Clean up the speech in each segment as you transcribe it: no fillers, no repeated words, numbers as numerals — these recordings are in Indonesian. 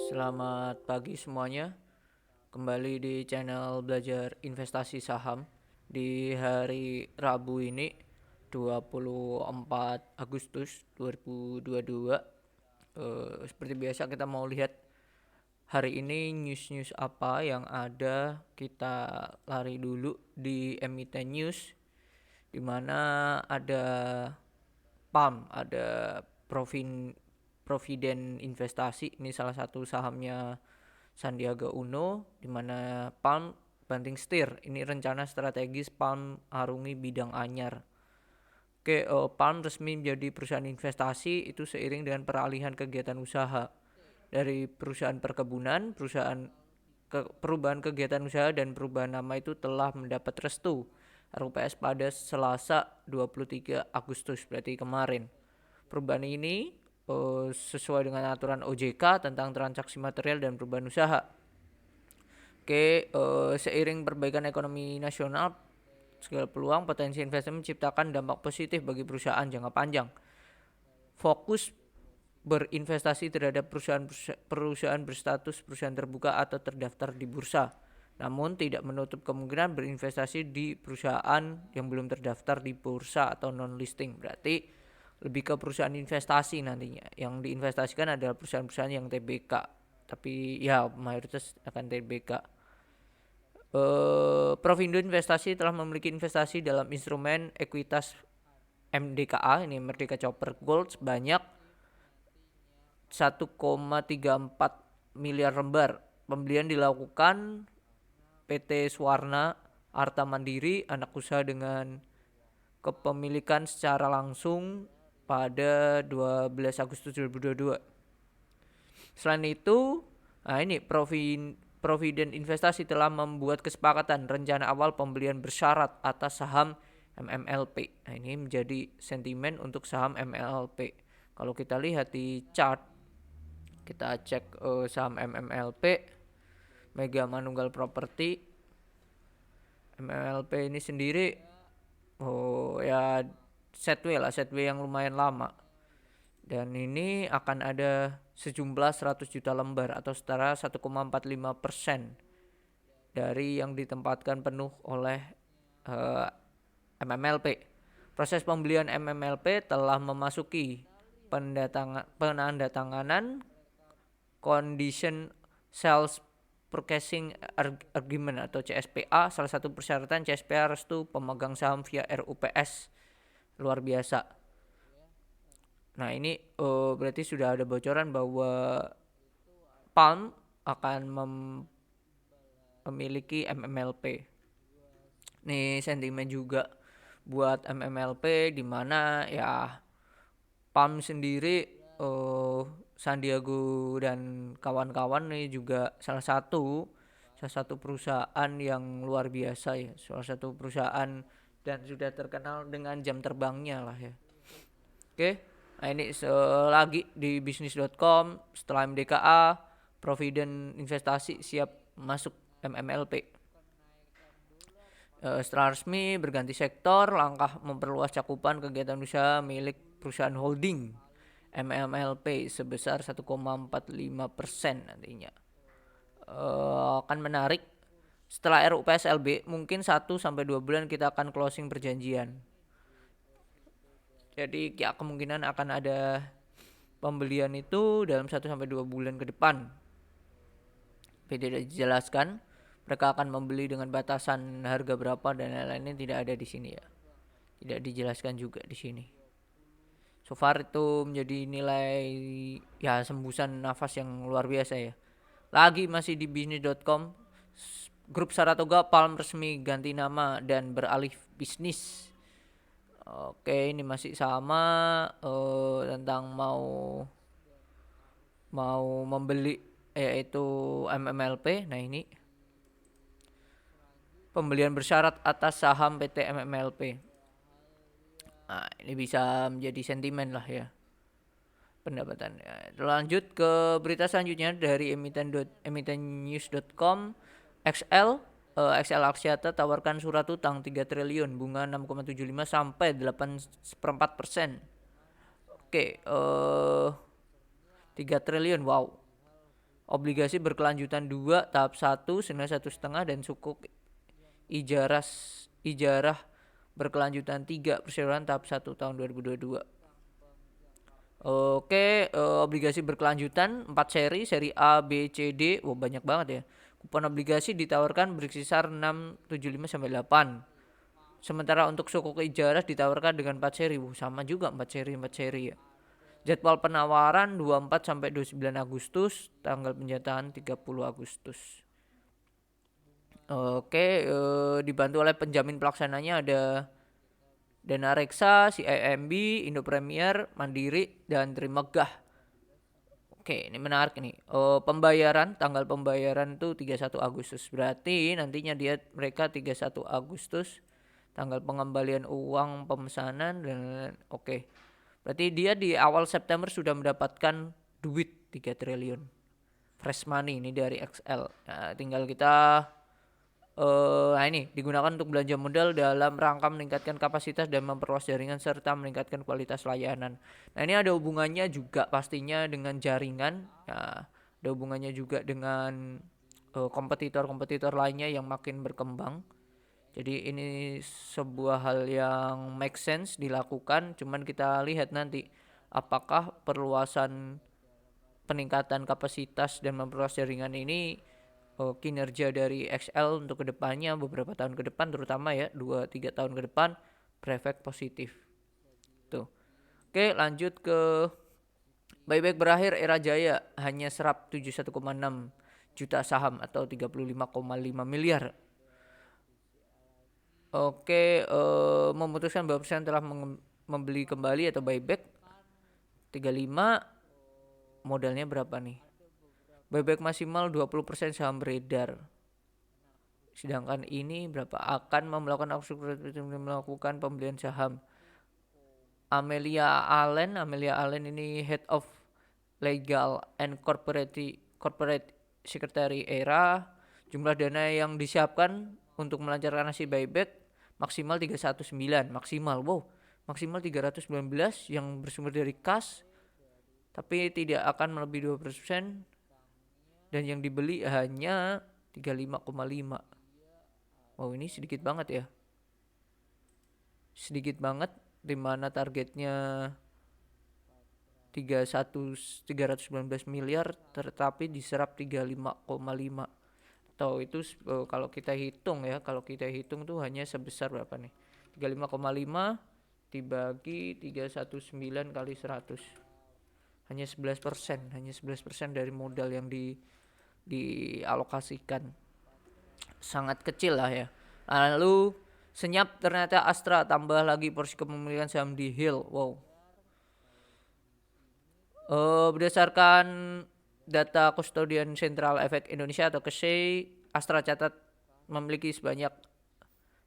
Selamat pagi semuanya. Kembali di channel belajar investasi saham di hari Rabu ini 24 Agustus 2022. Seperti biasa kita mau lihat hari ini news-news apa yang ada. Kita lari dulu di emiten news di mana ada PAM, ada Providen Investasi. Ini salah satu sahamnya Sandiaga Uno, di mana PAM banting setir. Ini rencana strategis PAM arungi bidang anyar. PAM resmi menjadi perusahaan investasi itu seiring dengan peralihan kegiatan usaha dari perusahaan perkebunan, perubahan kegiatan usaha dan perubahan nama itu telah mendapat restu RUPS pada Selasa 23 Agustus, berarti kemarin. Perubahan ini sesuai dengan aturan OJK tentang transaksi material dan perubahan usaha. Seiring perbaikan ekonomi nasional, segala peluang potensi investasi menciptakan dampak positif bagi perusahaan jangka panjang. Fokus berinvestasi terhadap perusahaan berstatus perusahaan terbuka atau terdaftar di bursa. Namun tidak menutup kemungkinan berinvestasi di perusahaan yang belum terdaftar di bursa atau non-listing. Berarti lebih ke perusahaan investasi nantinya. Yang diinvestasikan adalah perusahaan-perusahaan yang TBK. Tapi ya mayoritas akan TBK. Provindo Investasi telah memiliki investasi dalam instrumen ekuitas MDKA, ini Merdeka Copper Gold, sebanyak 1,34 miliar lembar. Pembelian dilakukan PT Suwarna Arta Mandiri, anak usaha dengan kepemilikan secara langsung pada 12 Agustus 2022. Selain itu, ini Providen Investasi telah membuat kesepakatan rencana awal pembelian bersyarat atas saham MMLP. Nah, ini menjadi sentimen untuk saham MMLP. Kalau kita lihat di chart, kita cek saham MMLP, Mega Manunggal Property. MMLP ini sendiri ya setway yang lumayan lama. Dan ini akan ada sejumlah 100 juta lembar atau setara 1,45% dari yang ditempatkan penuh oleh MMLP. Proses pembelian MMLP telah memasuki penandatanganan Condition Sales Purchasing Agreement atau CSPA. Salah satu persyaratan CSPA restu pemegang saham via RUPS. Luar biasa. Nah, ini berarti sudah ada bocoran bahwa PAM akan memiliki MMLP. Nih sentimen juga buat MMLP, di mana ya PAM sendiri Sandiaga dan kawan-kawan nih juga salah satu perusahaan yang luar biasa ya, salah satu perusahaan dan sudah terkenal dengan jam terbangnya lah ya. Nah ini lagi di bisnis.com, setelah MDKA, Providen Investasi siap masuk MMLP. Setelah resmi berganti sektor, langkah memperluas cakupan kegiatan usaha milik perusahaan holding MMLP sebesar 1,45% nantinya. Akan menarik setelah RUPS LB, mungkin 1-2 bulan kita akan closing perjanjian. Jadi ya kemungkinan akan ada pembelian itu dalam 1-2 bulan ke depan. Tidak dijelaskan mereka akan membeli dengan batasan harga berapa dan lain-lainnya, tidak ada di sini ya. Tidak dijelaskan juga di sini. So far itu menjadi nilai ya sembusan nafas yang luar biasa ya. Lagi masih di bisnis.com, grup Saratoga Palm resmi ganti nama dan beralih bisnis. Oke, ini masih sama tentang mau membeli yaitu MMLP. Nah, ini pembelian bersyarat atas saham PT MMLP. Nah, ini bisa menjadi sentimen lah ya pendapatan. Lanjut ke berita selanjutnya dari emitennews.com. XL Axiata tawarkan surat utang 3 triliun, bunga 6,75 sampai 8,4%. 3 triliun, wow. obligasi berkelanjutan 2 tahap 1 senilai 1,5 dan sukuk ijarah berkelanjutan 3 perseroan tahap 1 tahun 2022. Oke, obligasi berkelanjutan 4 seri A, B, C, D. Wah, banyak banget ya. Kupon obligasi ditawarkan berkisar 6,75 sampai 8. Sementara untuk sukuk ijarah ditawarkan dengan 4 seri. Wah, sama juga 4 seri ya. Jadwal penawaran 24 sampai 29 Agustus, tanggal penjatahan 30 Agustus. Oke, dibantu oleh penjamin pelaksananya ada Dana Reksa, CIMB, Indo Premier, Mandiri, dan Trimegah. Oke, ini menarik nih. Pembayaran, tanggal pembayaran tuh 31 Agustus. Berarti nantinya mereka 31 Agustus tanggal pengembalian uang pemesanan dan oke. Berarti dia di awal September sudah mendapatkan duit 3 triliun. Fresh money ini dari XL. Nah, tinggal kita ini digunakan untuk belanja modal dalam rangka meningkatkan kapasitas dan memperluas jaringan serta meningkatkan kualitas layanan. Nah, ini ada hubungannya juga pastinya dengan jaringan. Nah, ada hubungannya juga dengan kompetitor-kompetitor lainnya yang makin berkembang. Jadi ini sebuah hal yang make sense dilakukan, cuman kita lihat nanti apakah perluasan peningkatan kapasitas dan memperluas jaringan ini kinerja dari XL untuk kedepannya beberapa tahun ke depan, terutama ya 2-3 tahun ke depan berefek positif tuh. Oke, lanjut ke buyback berakhir era jaya, hanya serap 71,6 juta saham atau 35,5 miliar. Oke, memutuskan bahwa perusahaan telah membeli kembali atau buyback 35. Modalnya berapa nih? Buyback maksimal 20% saham beredar. Sedangkan ini berapa? Akan melakukan pembelian saham. Amelia Allen ini Head of Legal and Corporate Secretary ERA. Jumlah dana yang disiapkan untuk melancarkan aksi buyback maksimal 319. Maksimal 319 yang bersumber dari kas, tapi tidak akan melebihi 2%. Dan yang dibeli hanya 35,5. Wow, ini sedikit banget ya. Sedikit banget, dimana targetnya 319 miliar tetapi diserap 35,5. Atau itu kalau kita hitung tuh hanya sebesar berapa nih? 35,5 dibagi 319 kali 100. Hanya 11%, dari modal yang dialokasikan. Sangat kecil lah ya. Lalu senyap ternyata Astra tambah lagi porsi kepemilikan saham di Hill. Wow. Berdasarkan data Custodian Central Efek Indonesia atau KSEI, Astra catat memiliki sebanyak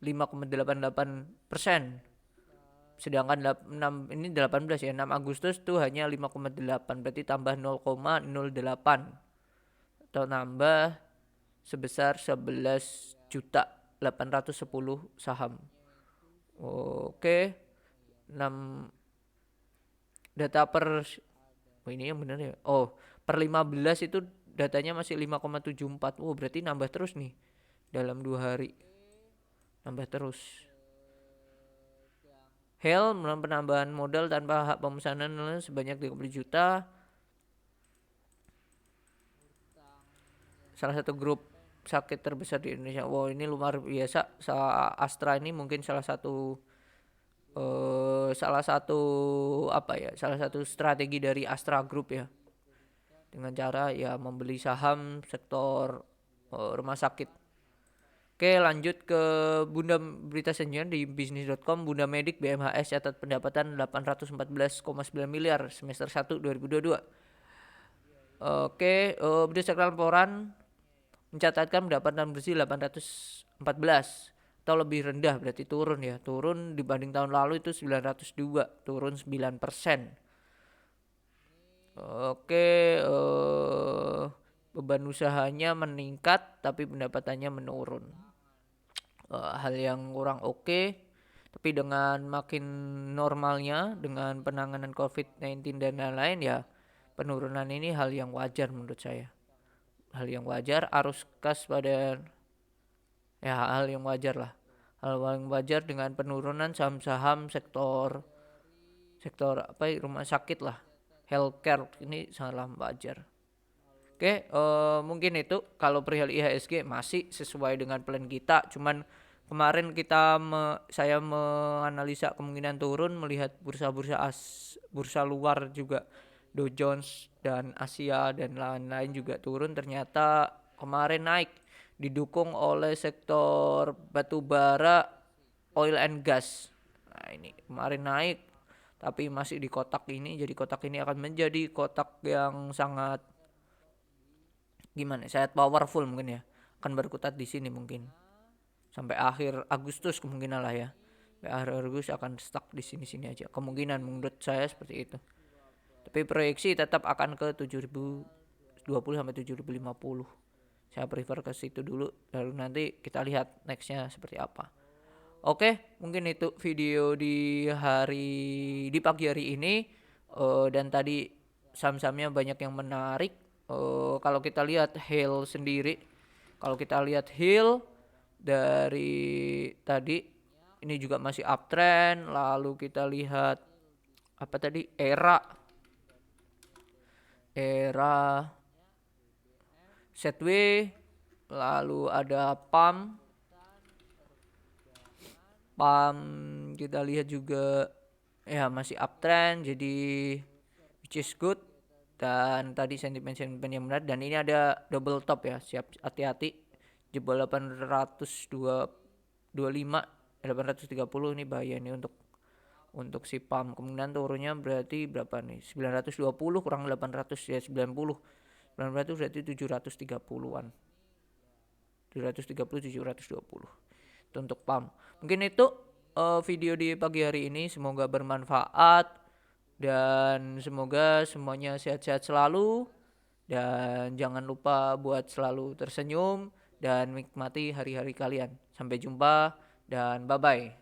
5,88%. Sedangkan 18 ya, 6 Agustus tuh hanya 5,8, berarti tambah 0,08 atau nambah sebesar 11.810 saham. Oke. 6 data ini yang benar ya. Per 15 itu datanya masih 5,74. Berarti nambah terus nih dalam 2 hari. Nambah terus. Hell melakukan penambahan modal tanpa hak pemesanan sebanyak 30 juta. Salah satu grup sakit terbesar di Indonesia. Wow, ini luar biasa. Astra ini mungkin salah satu strategi dari Astra Group ya. Dengan cara ya membeli saham sektor rumah sakit. Oke, lanjut ke Bunda berita selanjutnya di bisnis.com. Bunda Medik BMHS catat pendapatan 814,9 miliar semester 1 2022. Oke, berdasarkan laporan mencatatkan pendapatan bersih 814 atau lebih rendah, berarti turun dibanding tahun lalu itu 902, turun 9%. Oke, beban usahanya meningkat tapi pendapatannya menurun. Hal yang kurang oke. Tapi dengan makin normalnya dengan penanganan COVID-19 dan lain-lain ya, penurunan ini hal yang wajar menurut saya. hal yang wajar. Arus kas pada ya hal yang wajar lah, hal yang wajar dengan penurunan saham-saham sektor apa ya, rumah sakit lah, healthcare ini sangatlah wajar. Oke, mungkin itu kalau perihal IHSG masih sesuai dengan plan kita. Cuman kemarin saya menganalisa kemungkinan turun melihat bursa luar juga, Dow Jones dan Asia dan lain-lain juga turun. Ternyata kemarin naik didukung oleh sektor batu bara, oil and gas. Nah, ini kemarin naik tapi masih di kotak ini. Jadi kotak ini akan menjadi kotak yang sangat gimana? Sangat powerful mungkin ya. Akan berkutat di sini mungkin sampai akhir Agustus kemungkinan lah ya. Sampai akhir Agustus akan stuck di sini-sini aja. Kemungkinan menurut saya seperti itu. Tapi proyeksi tetap akan ke 7020 sampai 7050. Saya prefer ke situ dulu, lalu nanti kita lihat nextnya seperti apa. Oke, mungkin itu video di pagi hari ini. Dan tadi saham-sahamnya banyak yang menarik. Kalau kita lihat Hale sendiri, kalau kita lihat Hale dari tadi ini juga masih uptrend. Lalu kita lihat apa tadi, era Setway, lalu ada PAM kita lihat juga ya masih uptrend, jadi which is good. Dan tadi sentimen yang menarik, dan ini ada double top ya, siap hati-hati jebol 825 830 ini bahaya nih untuk si PAM. Kemungkinan turunnya berarti berapa nih, 920 kurang 800 ya 90 berarti 730-an 730 720 itu untuk PAM. Mungkin itu video di pagi hari ini, semoga bermanfaat dan semoga semuanya sehat-sehat selalu, dan jangan lupa buat selalu tersenyum dan nikmati hari-hari kalian. Sampai jumpa dan bye-bye.